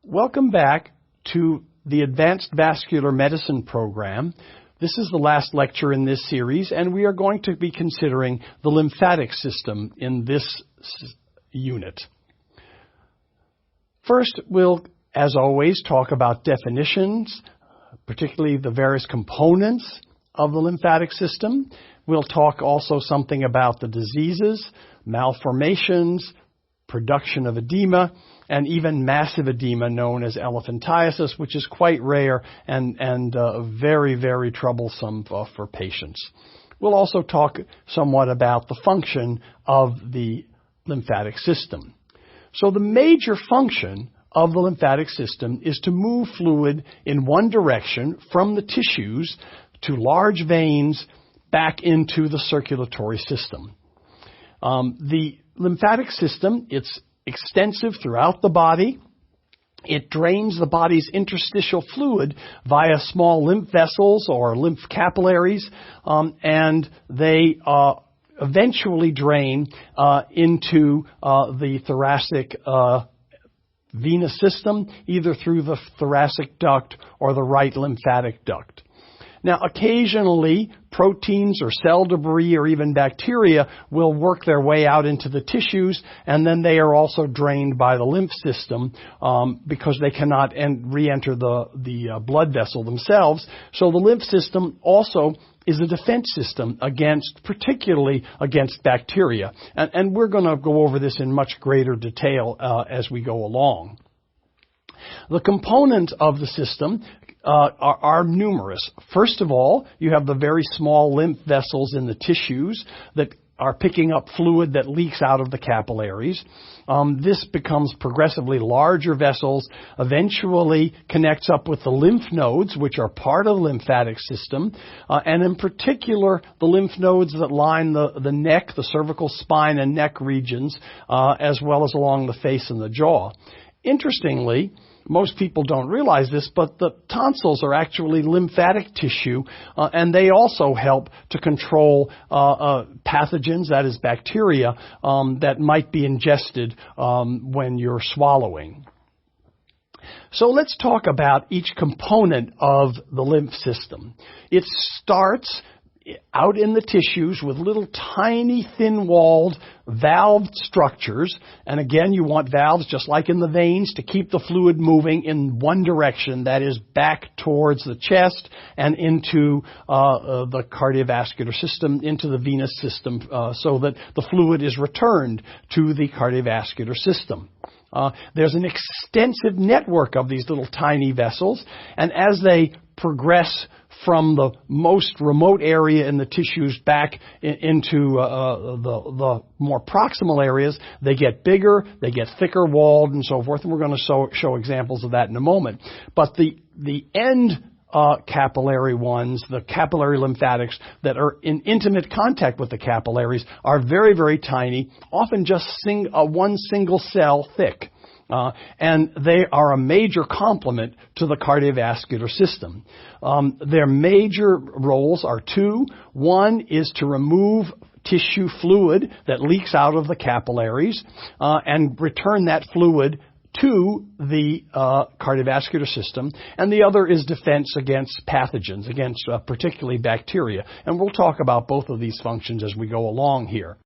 Welcome back to the Advanced Vascular Medicine program. This is the last lecture in this series, and we are going to be considering the lymphatic system in this unit. First, we'll, as always, talk about definitions, particularly the various components of the lymphatic system. We'll talk also something about the diseases, malformations, production of edema, and even massive edema known as elephantiasis, which is quite rare and very, very troublesome for patients. We'll also talk somewhat about the function of the lymphatic system. So the major function of the lymphatic system is to move fluid in one direction from the tissues to large veins back into the circulatory system. The lymphatic system, it's extensive throughout the body. It drains the body's interstitial fluid via small lymph vessels or lymph capillaries, and they eventually drain into the thoracic venous system, either through the thoracic duct or the right lymphatic duct. Now, occasionally, proteins or cell debris or even bacteria will work their way out into the tissues, and then they are also drained by the lymph system because they cannot re-enter the blood vessel themselves. So the lymph system also is a defense system particularly against bacteria. And we're going to go over this in much greater detail as we go along. The components of the system are numerous. First of all, you have the very small lymph vessels in the tissues that are picking up fluid that leaks out of the capillaries. This becomes progressively larger vessels, eventually connects up with the lymph nodes, which are part of the lymphatic system, and in particular, the lymph nodes that line the neck, the cervical spine and neck regions, as well as along the face and the jaw. Interestingly, most people don't realize this, but the tonsils are actually lymphatic tissue, and they also help to control pathogens, that is bacteria, that might be ingested when you're swallowing. So let's talk about each component of the lymph system. It starts out in the tissues with little tiny thin-walled valved structures. And again, you want valves just like in the veins to keep the fluid moving in one direction, that is back towards the chest and into the cardiovascular system, into the venous system, so that the fluid is returned to the cardiovascular system. There's an extensive network of these little tiny vessels, and as they progress from the most remote area in the tissues back into the more proximal areas, they get bigger, they get thicker walled, and so forth. And we're going to show examples of that in a moment. But the end capillary ones, the capillary lymphatics that are in intimate contact with the capillaries, are very, very tiny, often just one single cell thick. And they are a major complement to the cardiovascular system. Their major roles are two. One is to remove tissue fluid that leaks out of the capillaries and return that fluid to the cardiovascular system, and the other is defense against pathogens, against particularly bacteria. And we'll talk about both of these functions as we go along here.